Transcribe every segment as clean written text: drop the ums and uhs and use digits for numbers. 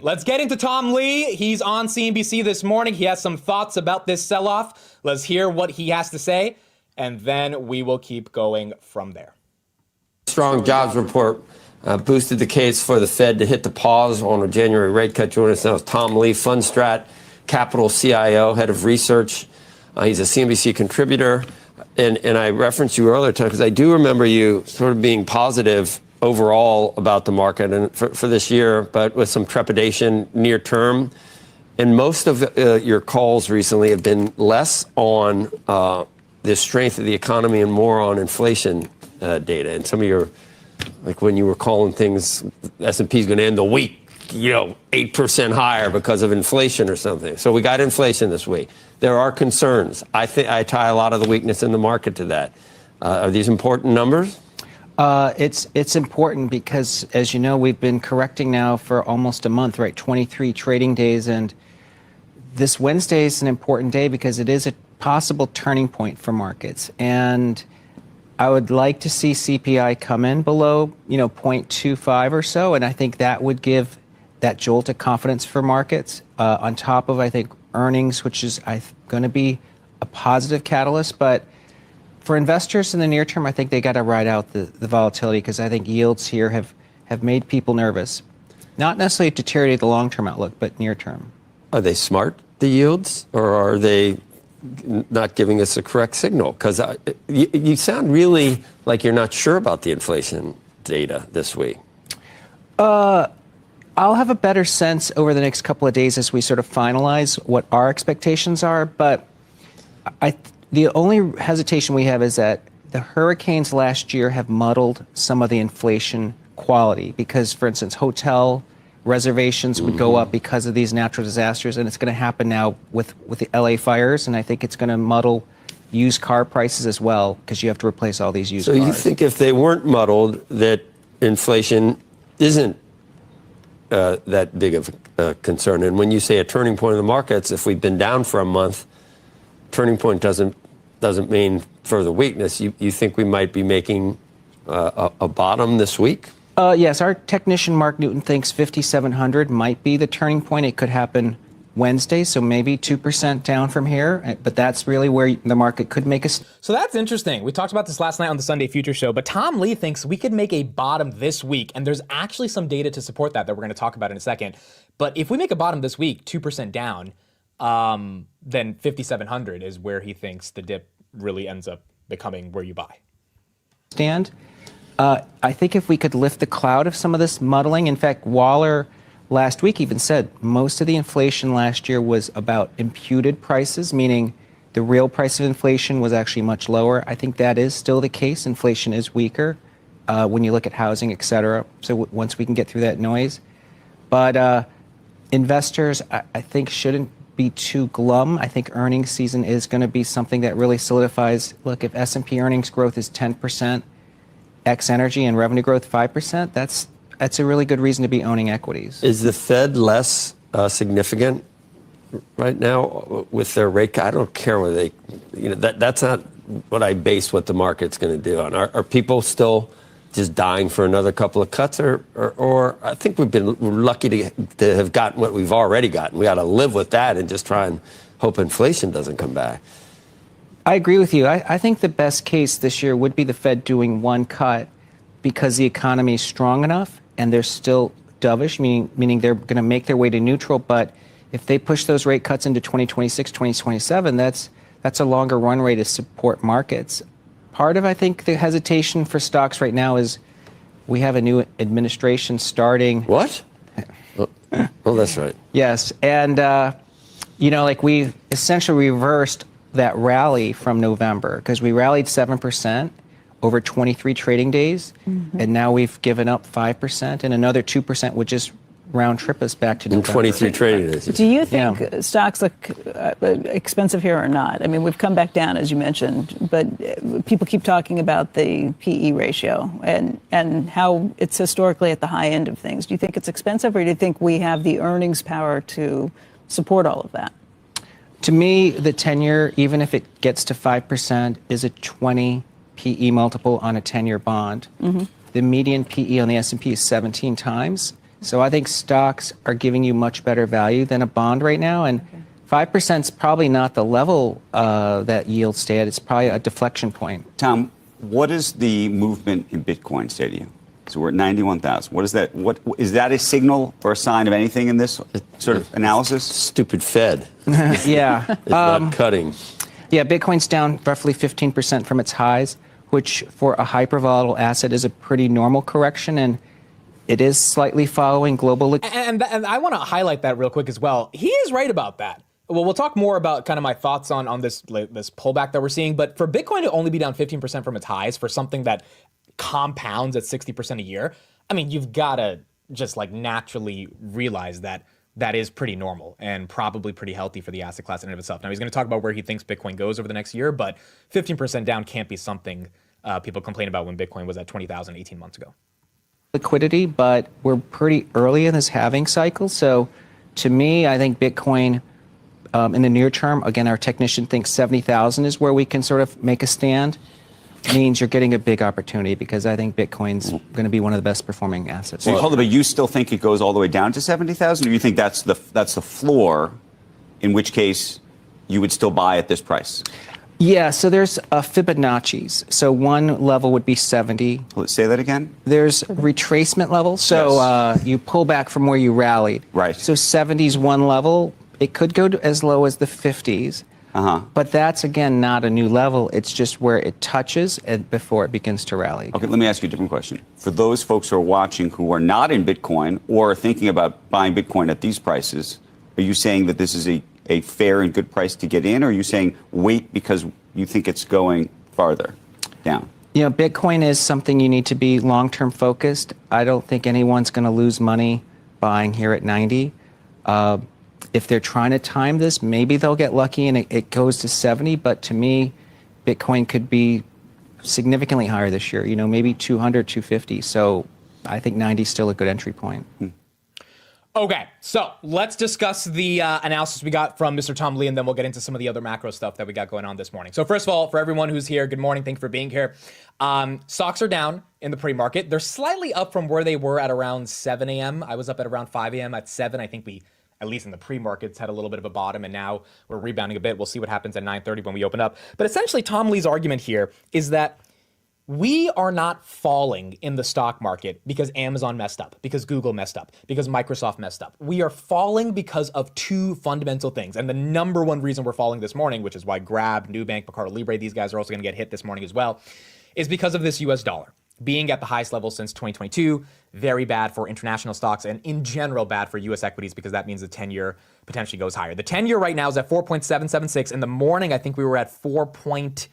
Let's get into Tom Lee. He's on CNBC this morning. He has some thoughts about this sell-off. Let's hear what he has to say, and then we will keep going from there. Strong jobs report boosted the case for the Fed to hit the pause on a January rate cut. Joining us now is Tom Lee, FundStrat Capital CIO, head of research. He's a CNBC contributor. And I referenced you earlier, because I do remember you sort of being positive overall about the market and for this year, but with some trepidation near term. And most of your calls recently have been less on the strength of the economy and more on inflation data. And some of your, like when you were calling things, S&P is going to end the week, 8% higher because of inflation or something. So we got inflation this week. There are concerns. I think I tie a lot of the weakness in the market to that. Are these important numbers? It's important because, as you know, we've been correcting now for almost a month, right? 23 trading days. And this Wednesday is an important day because it is a possible turning point for markets. And I would like to see CPI come in below, 0.25 or so. And I think that would give that jolt of confidence for markets on top of, I think, earnings, which is going to be a positive catalyst. But for investors in the near term, I think they got to ride out the volatility because I think yields here have made people nervous. Not necessarily deteriorate the long-term outlook, but near term. Are they smart, the yields, or are they not giving us a correct signal? Because you sound really like you're not sure about the inflation data this week. I'll have a better sense over the next couple of days as we sort of finalize what our expectations are. But the only hesitation we have is that the hurricanes last year have muddled some of the inflation quality because, for instance, hotel reservations would go up because of these natural disasters, and it's going to happen now with the LA fires, and I think it's going to muddle used car prices as well because you have to replace all these used cars. So you think if they weren't muddled, that inflation isn't that big of a concern? And when you say a turning point in the markets, if we've been down for a month, turning point doesn't mean further weakness. You think we might be making a bottom this week? Yes, our technician Mark Newton thinks 5,700 might be the turning point. It could happen Wednesday, so maybe 2% down from here, but that's really where the market could make us. So that's interesting. We talked about this last night on the Sunday Future Show, but Tom Lee thinks we could make a bottom this week, and there's actually some data to support that we're going to talk about in a second. But if we make a bottom this week, 2% down, then 5,700 is where he thinks the dip really ends up becoming where you buy. I think if we could lift the cloud of some of this muddling, in fact, Waller last week even said most of the inflation last year was about imputed prices, meaning the real price of inflation was actually much lower. I think that is still the case. Inflation is weaker when you look at housing, et cetera. So once we can get through that noise. But investors, I think, shouldn't be too glum. I think earnings season is going to be something that really solidifies. Look, if S&P earnings growth is 10%, X energy and revenue growth 5%, that's a really good reason to be owning equities. Is the Fed less significant right now with their rate cut? I don't care whether they, that's not what I base what the market's going to do on. Are people still just dying for another couple of cuts, or I think we're lucky to have gotten what we've already gotten. We got to live with that and just try and hope inflation doesn't come back. I agree with you. I think the best case this year would be the Fed doing one cut because the economy is strong enough and they're still dovish, meaning they're going to make their way to neutral. But if they push those rate cuts into 2026, 2027, that's a longer run rate to support markets. Part of, I think, the hesitation for stocks right now is we have a new administration starting. What? Oh, that's right. Yes. And, we essentially reversed that rally from November because we rallied 7% over 23 trading days, and now we've given up 5%, and another 2% would just round trip us back to November. 23 trading days. Do you think stocks look expensive here or not? I mean, we've come back down, as you mentioned, but people keep talking about the PE ratio and how it's historically at the high end of things. Do you think it's expensive, or do you think we have the earnings power to support all of that? To me, the 10-year, even if it gets to 5%, is a 20 PE multiple on a 10-year bond. The median PE on the S&P is 17 times. So I think stocks are giving you much better value than a bond right now. And 5% is probably not the level that yields stay at. It's probably a deflection point. Tom, what does the movement in Bitcoin say to you? So we're at 91,000. What is that? What is that a signal or a sign of anything in this sort of analysis? Stupid Fed. Yeah. It's not cutting. Yeah, Bitcoin's down roughly 15% from its highs, which for a hypervolatile asset is a pretty normal correction. And it is slightly following global. And I want to highlight that real quick as well. He is right about that. Well, we'll talk more about kind of my thoughts on this pullback that we're seeing. But for Bitcoin to only be down 15% from its highs for something that compounds at 60% a year, I mean, you've got to just like naturally realize that that is pretty normal and probably pretty healthy for the asset class in and of itself. Now, he's going to talk about where he thinks Bitcoin goes over the next year, but 15% down can't be something people complain about when Bitcoin was at 20,000 18 months ago. Liquidity, but we're pretty early in this halving cycle. So to me, I think Bitcoin in the near term, again, our technician thinks 70,000 is where we can sort of make a stand. Means you're getting a big opportunity because I think Bitcoin's going to be one of the best performing assets. So hold on, but you still think it goes all the way down to 70,000, or you think that's the floor, in which case you would still buy at this price? Yeah, so there's Fibonacci's. So one level would be 70. Let's say that again. There's retracement levels. So Yes. You pull back from where you rallied. Right. So 70 is one level. It could go to as low as the 50s. But that's, again, not a new level. It's just where it touches before it begins to rally. Okay, let me ask you a different question. For those folks who are watching who are not in Bitcoin or are thinking about buying Bitcoin at these prices, are you saying that this is a fair and good price to get in, or are you saying wait because you think it's going farther down? You know, Bitcoin is something you need to be long-term focused. I don't think anyone's going to lose money buying here at 90. If they're trying to time this, maybe they'll get lucky and it goes to 70. But to me, Bitcoin could be significantly higher this year, you know, maybe 200, 250. So I think 90 is still a good entry point. Okay, so let's discuss the analysis we got from Mr. Tom Lee, and then we'll get into some of the other macro stuff that we got going on this morning. So first of all, for everyone who's here, good morning. Thank you for being here. Stocks are down in the pre-market. They're slightly up from where they were at around 7 a.m. I was up at around 5 a.m. At 7, I think we, at least in the pre-markets, had a little bit of a bottom, and now we're rebounding a bit. We'll see what happens at 9:30 when we open up. But essentially, Tom Lee's argument here is that we are not falling in the stock market because Amazon messed up, because Google messed up, because Microsoft messed up. We are falling because of two fundamental things. And the number one reason we're falling this morning, which is why Grab, Nubank, Mercado Libre, these guys are also going to get hit this morning as well, is because of this US dollar being at the highest level since 2022. Very bad for international stocks and in general bad for US equities, because that means the 10-year potentially goes higher. The 10-year right now is at 4.776. In the morning, I think we were at 4.8,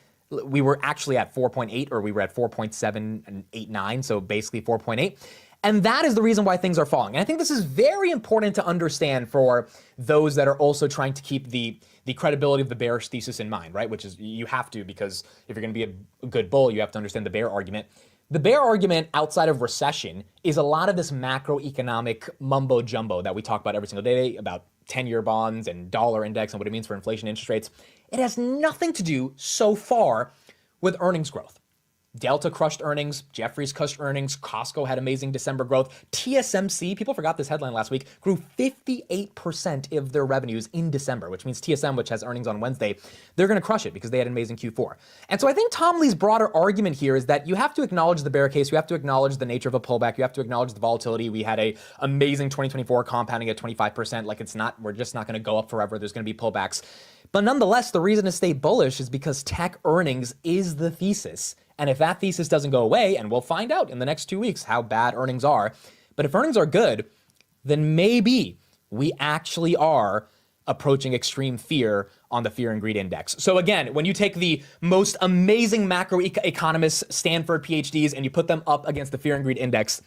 or we were at 4.789, so basically 4.8. And that is the reason why things are falling. And I think this is very important to understand for those that are also trying to keep the credibility of the bearish thesis in mind, right? Which is, you have to, because if you're going to be a good bull, you have to understand the bear argument. The bear argument outside of recession is a lot of this macroeconomic mumbo jumbo that we talk about every single day about 10-year bonds and dollar index and what it means for inflation, interest rates. It has nothing to do so far with earnings growth. Delta crushed earnings, Jefferies crushed earnings, Costco had amazing December growth. TSMC, people forgot this headline last week, grew 58% of their revenues in December, which means TSM, which has earnings on Wednesday, they're going to crush it because they had an amazing Q4. And so I think Tom Lee's broader argument here is that you have to acknowledge the bear case, you have to acknowledge the nature of a pullback, you have to acknowledge the volatility. We had a amazing 2024 compounding at 25%, like it's not, we're just not going to go up forever, there's going to be pullbacks. But nonetheless, the reason to stay bullish is because tech earnings is the thesis. And if that thesis doesn't go away, and we'll find out in the next 2 weeks how bad earnings are, but if earnings are good, then maybe we actually are approaching extreme fear on the fear and greed index. So again, when you take the most amazing macroeconomists, Stanford PhDs, and you put them up against the fear and greed index,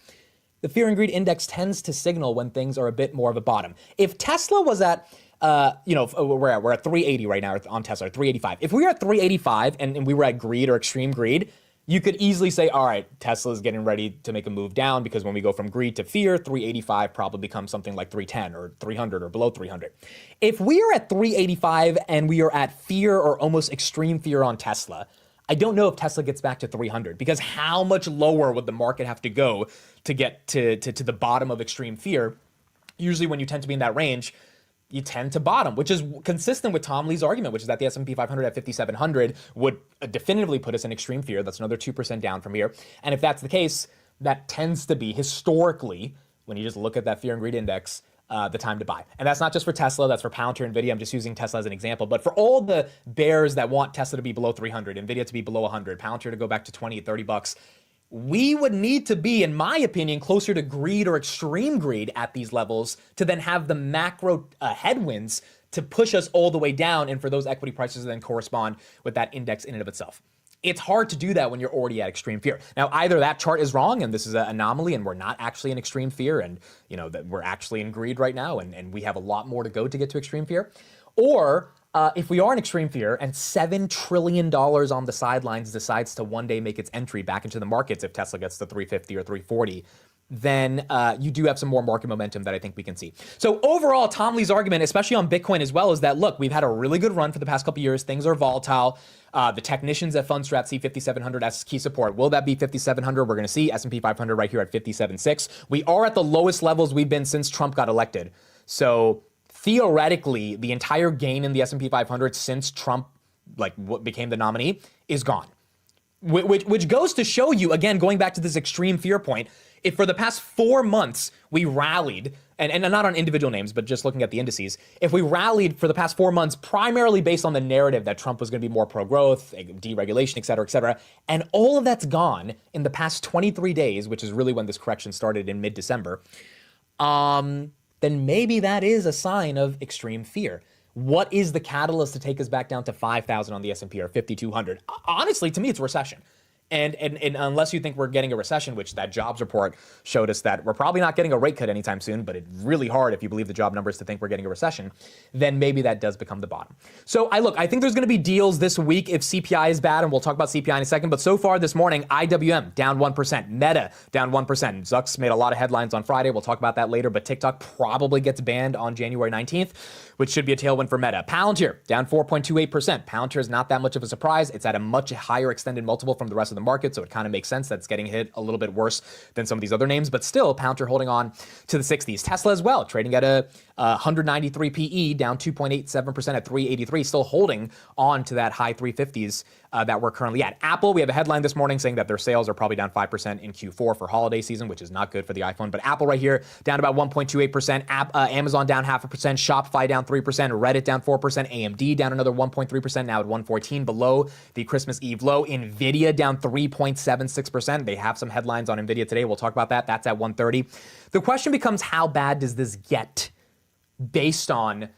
the fear and greed index tends to signal when things are a bit more of a bottom. If Tesla was at we're at 380 right now on Tesla, 385. If we were at 385 and we were at greed or extreme greed, you could easily say, all right, Tesla's getting ready to make a move down, because when we go from greed to fear, 385 probably becomes something like 310 or 300 or below 300. If we are at 385 and we are at fear or almost extreme fear on Tesla, I don't know if Tesla gets back to 300, because how much lower would the market have to go to get to the bottom of extreme fear? Usually when you tend to be in that range, you tend to bottom, which is consistent with Tom Lee's argument, which is that the S&P 500 at 5,700 would definitively put us in extreme fear. That's another 2% down from here. And if that's the case, that tends to be historically, when you just look at that fear and greed index, the time to buy. And that's not just for Tesla, that's for Palantir, Nvidia. I'm just using Tesla as an example. But for all the bears that want Tesla to be below 300, Nvidia to be below 100, Palantir to go back to 20, 30 bucks, we would need to be, in my opinion, closer to greed or extreme greed at these levels to then have the macro headwinds to push us all the way down, and for those equity prices to then correspond with that index in and of itself. It's hard to do that when you're already at extreme fear. Now, either that chart is wrong and this is an anomaly and we're not actually in extreme fear, and that we're actually in greed right now, and we have a lot more to go to get to extreme fear, or if we are in extreme fear and $7 trillion on the sidelines decides to one day make its entry back into the markets if Tesla gets to 350 or 340, then you do have some more market momentum that I think we can see. So overall, Tom Lee's argument, especially on Bitcoin as well, is that, look, we've had a really good run for the past couple of years. Things are volatile. The technicians at Fundstrat see 5,700 as key support. Will that be 5,700? We're going to see S&P 500 right here at 57.6. We are at the lowest levels we've been since Trump got elected. So theoretically, the entire gain in the S&P 500 since Trump became the nominee is gone. Which goes to show you, again, going back to this extreme fear point, if for the past 4 months we rallied, and not on individual names, but just looking at the indices, if we rallied for the past 4 months primarily based on the narrative that Trump was going to be more pro-growth, deregulation, et cetera, and all of that's gone in the past 23 days, which is really when this correction started in mid-December, then maybe that is a sign of extreme fear. What is the catalyst to take us back down to 5,000 on the S&P or 5,200? Honestly, to me, it's recession. And unless you think we're getting a recession, which that jobs report showed us that we're probably not getting a rate cut anytime soon, but it's really hard if you believe the job numbers to think we're getting a recession, then maybe that does become the bottom. So I think there's going to be deals this week if CPI is bad, and we'll talk about CPI in a second. But so far this morning, IWM down 1%, Meta down 1%. Zuck's made a lot of headlines on Friday. We'll talk about that later, but TikTok probably gets banned on January 19th, which should be a tailwind for Meta. Palantir down 4.28%. Palantir is not that much of a surprise. It's at a much higher extended multiple from the rest of the market, so it kind of makes sense that it's getting hit a little bit worse than some of these other names, but still, Palantir holding on to the 60s. Tesla as well, trading at a 193 PE, down 2.87% at 383, still holding on to that high 350s that we're currently at. Apple, we have a headline this morning saying that their sales are probably down 5% in Q4 for holiday season, which is not good for the iPhone, but Apple right here down about 1.28%, Amazon down 0.5%, Shopify down 3%, Reddit down 4%, AMD down another 1.3%, now at 114, below the Christmas Eve low. Nvidia down 3.76%. They have some headlines on Nvidia today. We'll talk about that. That's at 130. The question becomes, how bad does this get based on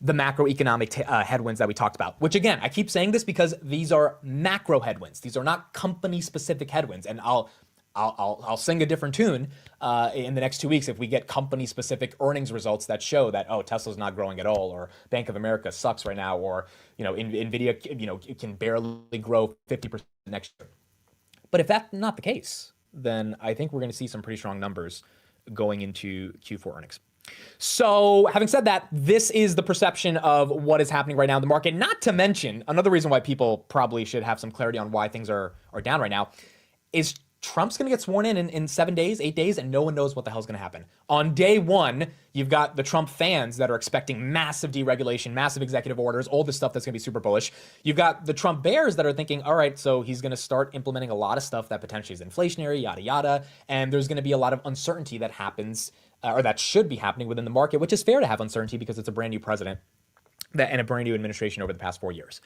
the macroeconomic headwinds that we talked about? Which, again, I keep saying this because these are macro headwinds. These are not company-specific headwinds. And I'll sing a different tune in the next 2 weeks if we get company-specific earnings results that show that, oh, Tesla's not growing at all, or Bank of America sucks right now, or Nvidia can barely grow 50% next year. But if that's not the case, then I think we're going to see some pretty strong numbers going into Q4 earnings. So having said that, this is the perception of what is happening right now in the market. Not to mention, another reason why people probably should have some clarity on why things are down right now is Trump's going to get sworn in 7 days, 8 days, and no one knows what the hell's going to happen. On day one, you've got the Trump fans that are expecting massive deregulation, massive executive orders, all this stuff that's going to be super bullish. You've got the Trump bears that are thinking, all right, so he's going to start implementing a lot of stuff that potentially is inflationary, yada, yada, and there's going to be a lot of uncertainty that happens, or that should be happening within the market, which is fair to have uncertainty because it's a brand new president and a brand new administration over the past 4 years.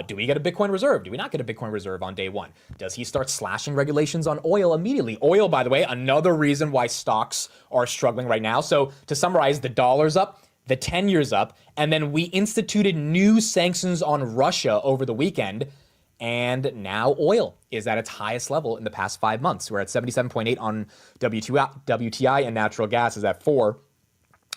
Do we get a Bitcoin reserve? Do we not get a Bitcoin reserve on day one? Does he start slashing regulations on oil immediately? Oil, by the way, another reason why stocks are struggling right now. So to summarize, the dollar's up, the 10-year's up, and then we instituted new sanctions on Russia over the weekend, and now oil is at its highest level in the past 5 months. We're at 77.8 on WTI, and natural gas is at 4.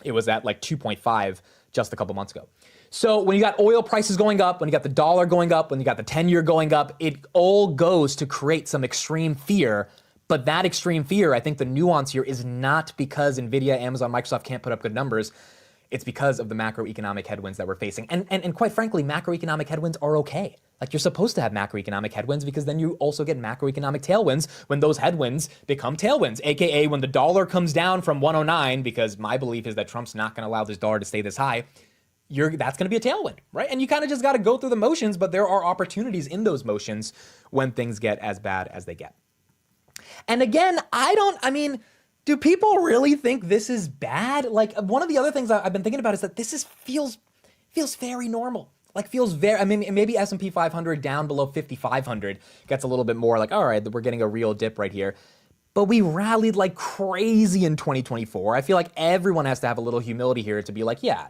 It was at like 2.5 just a couple months ago. So when you got oil prices going up, when you got the dollar going up, when you got the 10-year going up, it all goes to create some extreme fear. But that extreme fear, I think the nuance here is not because Nvidia, Amazon, Microsoft can't put up good numbers. It's because of the macroeconomic headwinds that we're facing. And quite frankly, macroeconomic headwinds are okay. Like, you're supposed to have macroeconomic headwinds because then you also get macroeconomic tailwinds when those headwinds become tailwinds, aka when the dollar comes down from 109, because my belief is that Trump's not going to allow this dollar to stay this high. That's going to be a tailwind, right? And you kind of just got to go through the motions, but there are opportunities in those motions when things get as bad as they get. And again, do people really think this is bad? Like, one of the other things I've been thinking about is that this feels very normal. Like, maybe S&P 500 down below 5,500 gets a little bit more like, all right, we're getting a real dip right here. But we rallied like crazy in 2024. I feel like everyone has to have a little humility here to be like, yeah,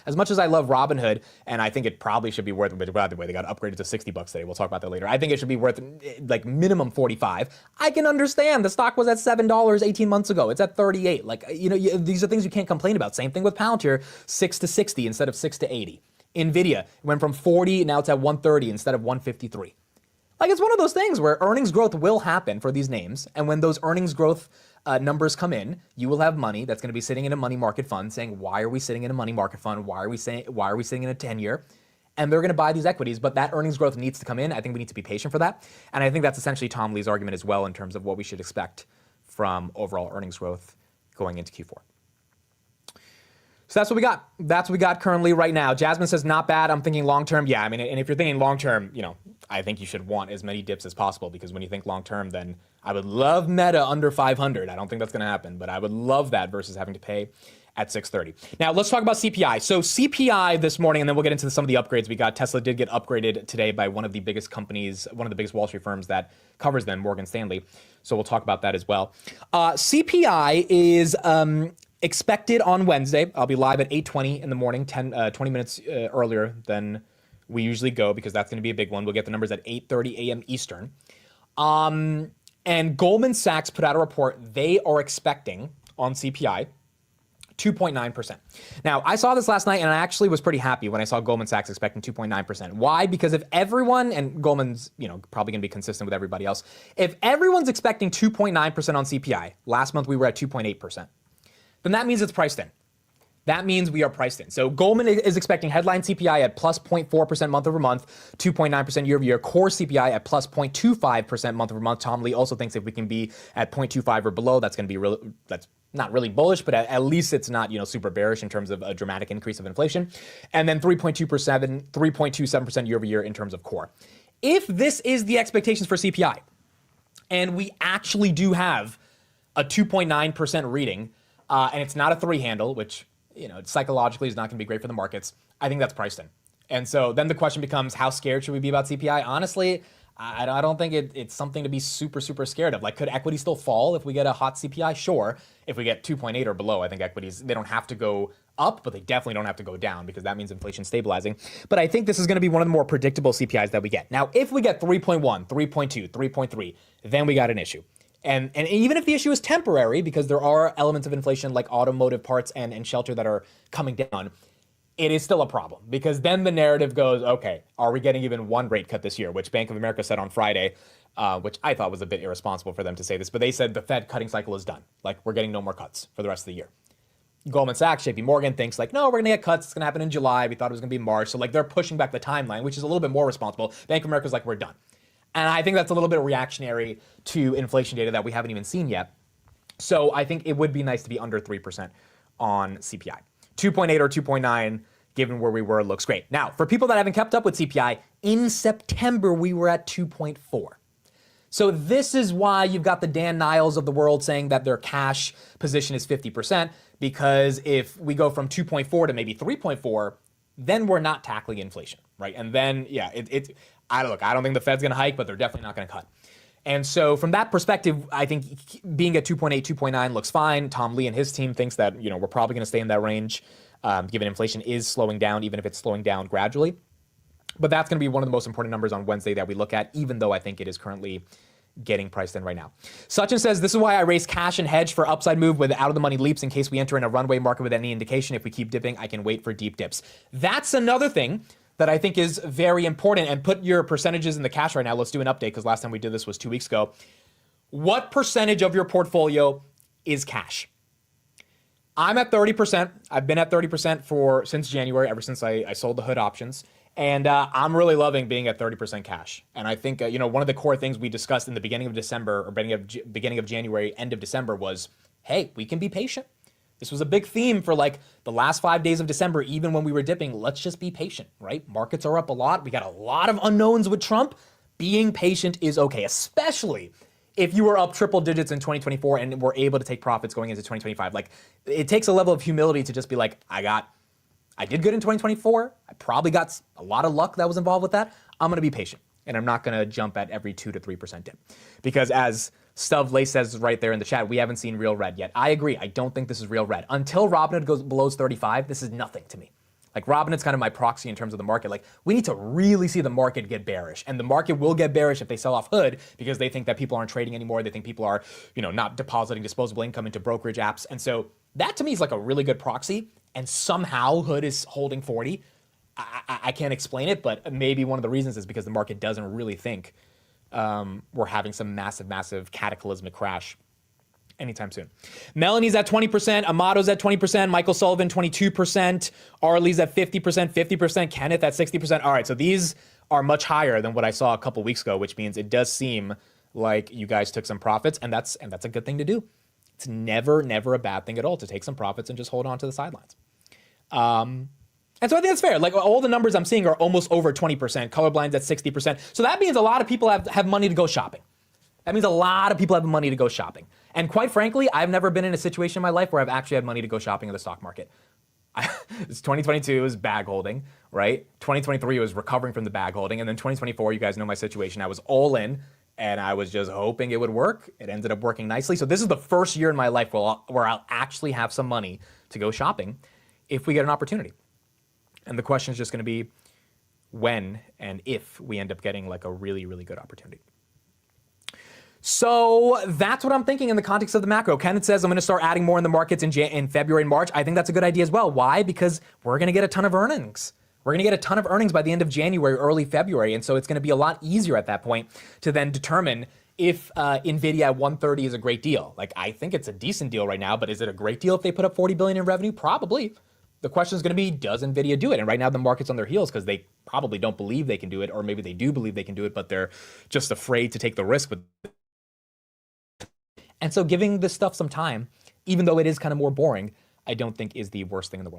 as much as I love Robinhood, and I think it probably should be worth, by the way, they got upgraded to $60 today. We'll talk about that later. I think it should be worth like minimum 45. I can understand the stock was at $7 18 months ago. It's at 38. Like, these are things you can't complain about. Same thing with Palantir, 6 to 60 instead of 6 to 80. Nvidia went from 40, now it's at 130 instead of 153. Like, it's one of those things where earnings growth will happen for these names. And when those earnings growth numbers come in, you will have money that's going to be sitting in a money market fund saying, why are we sitting in a money market fund? Why are we sitting in a 10-year? And they're going to buy these equities, but that earnings growth needs to come in. I think we need to be patient for that. And I think that's essentially Tom Lee's argument as well in terms of what we should expect from overall earnings growth going into Q4. So that's what we got. That's what we got currently right now. Jasmine says, not bad. I'm thinking long-term. Yeah, and if you're thinking long-term, I think you should want as many dips as possible, because when you think long-term, then I would love Meta under 500. I don't think that's going to happen, but I would love that versus having to pay at 630. Now, let's talk about CPI. So CPI this morning, and then we'll get into some of the upgrades we got. Tesla did get upgraded today by one of the biggest companies, one of the biggest Wall Street firms that covers them, Morgan Stanley. So we'll talk about that as well. CPI is expected on Wednesday. I'll be live at 8:20 in the morning, 20 minutes earlier than we usually go, because that's going to be a big one. We'll get the numbers at 8:30 a.m. Eastern. And Goldman Sachs put out a report. They are expecting on CPI 2.9%. Now, I saw this last night, and I actually was pretty happy when I saw Goldman Sachs expecting 2.9%. Why? Because if everyone, and Goldman's probably going to be consistent with everybody else, if everyone's expecting 2.9% on CPI, last month we were at 2.8%. then that means it's priced in. That means we are priced in. So Goldman is expecting headline CPI at plus 0.4% month over month, 2.9% year over year, core CPI at plus 0.25% month over month. Tom Lee also thinks if we can be at 0.25 or below, that's going to be that's not really bullish, but at least it's not super bearish in terms of a dramatic increase of inflation. And then 3.27% year over year in terms of core. If this is the expectations for CPI, and we actually do have a 2.9% reading, and it's not a 3 handle, which psychologically is not going to be great for the markets, I think that's priced in. And so then the question becomes, how scared should we be about CPI? Honestly, I don't think it's something to be super, super scared of. Like, could equity still fall if we get a hot CPI? Sure. If we get 2.8 or below, I think equities, they don't have to go up, but they definitely don't have to go down, because that means inflation stabilizing. But I think this is going to be one of the more predictable CPIs that we get. Now, if we get 3.1, 3.2, 3.3, then we got an issue. And even if the issue is temporary, because there are elements of inflation like automotive parts and shelter that are coming down, it is still a problem, because then the narrative goes, okay, are we getting even one rate cut this year? Which Bank of America said on Friday, which I thought was a bit irresponsible for them to say this, but they said the Fed cutting cycle is done. Like, we're getting no more cuts for the rest of the year. Goldman Sachs, JP Morgan thinks like, no, we're going to get cuts. It's going to happen in July. We thought it was going to be March. So like, they're pushing back the timeline, which is a little bit more responsible. Bank of America's like, we're done. And I think that's a little bit reactionary to inflation data that we haven't even seen yet. So I think it would be nice to be under 3% on CPI. 2.8 or 2.9, given where we were, looks great. Now, for people that haven't kept up with CPI, in September, we were at 2.4. So this is why you've got the Dan Niles of the world saying that their cash position is 50%, because if we go from 2.4 to maybe 3.4, then we're not tackling inflation, right? And then, yeah, I don't think the Fed's going to hike, but they're definitely not going to cut. And so from that perspective, I think being at 2.8, 2.9 looks fine. Tom Lee and his team thinks that, we're probably going to stay in that range, given inflation is slowing down, even if it's slowing down gradually. But that's going to be one of the most important numbers on Wednesday that we look at, even though I think it is currently getting priced in right now. Sachin says, this is why I raise cash and hedge for upside move with out of the money leaps in case we enter in a runway market with any indication. If we keep dipping, I can wait for deep dips. That's another thing that I think is very important. And put your percentages in the cash right now. Let's do an update, because last time we did this was 2 weeks ago. What percentage of your portfolio is cash? I'm at 30%. I've been at 30% since January, ever since I sold the hood options. And I'm really loving being at 30% cash. And I think, one of the core things we discussed in the beginning of December or beginning of January, end of December was, hey, we can be patient. This was a big theme for like the last 5 days of December, even when we were dipping. Let's just be patient, right? Markets are up a lot. We got a lot of unknowns with Trump. Being patient is okay, especially if you were up triple digits in 2024 and were able to take profits going into 2025. Like, it takes a level of humility to just be like, I did good in 2024. I probably got a lot of luck that was involved with that. I'm gonna be patient, and I'm not gonna jump at every 2 to 3% dip. Because as Stuv Lace says right there in the chat, we haven't seen real red yet. I agree, I don't think this is real red. Until Robinhood goes below 35, this is nothing to me. Like, Robinhood's kind of my proxy in terms of the market. Like, we need to really see the market get bearish. And the market will get bearish if they sell off Hood because they think that people aren't trading anymore. They think people are, not depositing disposable income into brokerage apps. And so that to me is like a really good proxy. And somehow Hood is holding 40. I can't explain it, but maybe one of the reasons is because the market doesn't really think we're having some massive cataclysmic crash anytime soon. Melanie's at 20%, Amato's at 20%, Michael Sullivan 22%, Arlie's at 50%, Kenneth at 60%. All right, so these are much higher than what I saw a couple weeks ago, which means it does seem like you guys took some profits, and that's a good thing to do. It's never a bad thing at all to take some profits and just hold on to the sidelines. And so I think that's fair. Like, all the numbers I'm seeing are almost over 20%. Colorblind's at 60%. So that means a lot of people have money to go shopping. That means a lot of people have money to go shopping. And quite frankly, I've never been in a situation in my life where I've actually had money to go shopping in the stock market. 2022 was bag holding, right? 2023 was recovering from the bag holding. And then 2024, you guys know my situation. I was all in and I was just hoping it would work. It ended up working nicely. So this is the first year in my life where I'll actually have some money to go shopping if we get an opportunity. And the question is just going to be when and if we end up getting like a really good opportunity. So that's what I'm thinking in the context of the macro. Kenneth says I'm going to start adding more in the markets in February and March. I think that's a good idea as well. Why? Because we're going to get a ton of earnings. We're going to get a ton of earnings by the end of January, early February. And so it's going to be a lot easier at that point to then determine if NVIDIA at 130 is a great deal. Like, I think it's a decent deal right now, but is it a great deal if they put up 40 billion in revenue? Probably. The question is going to be, does NVIDIA do it? And right now the market's on their heels because they probably don't believe they can do it, or maybe they do believe they can do it, but they're just afraid to take the risk with. And so giving this stuff some time, even though it is kind of more boring, I don't think is the worst thing in the world.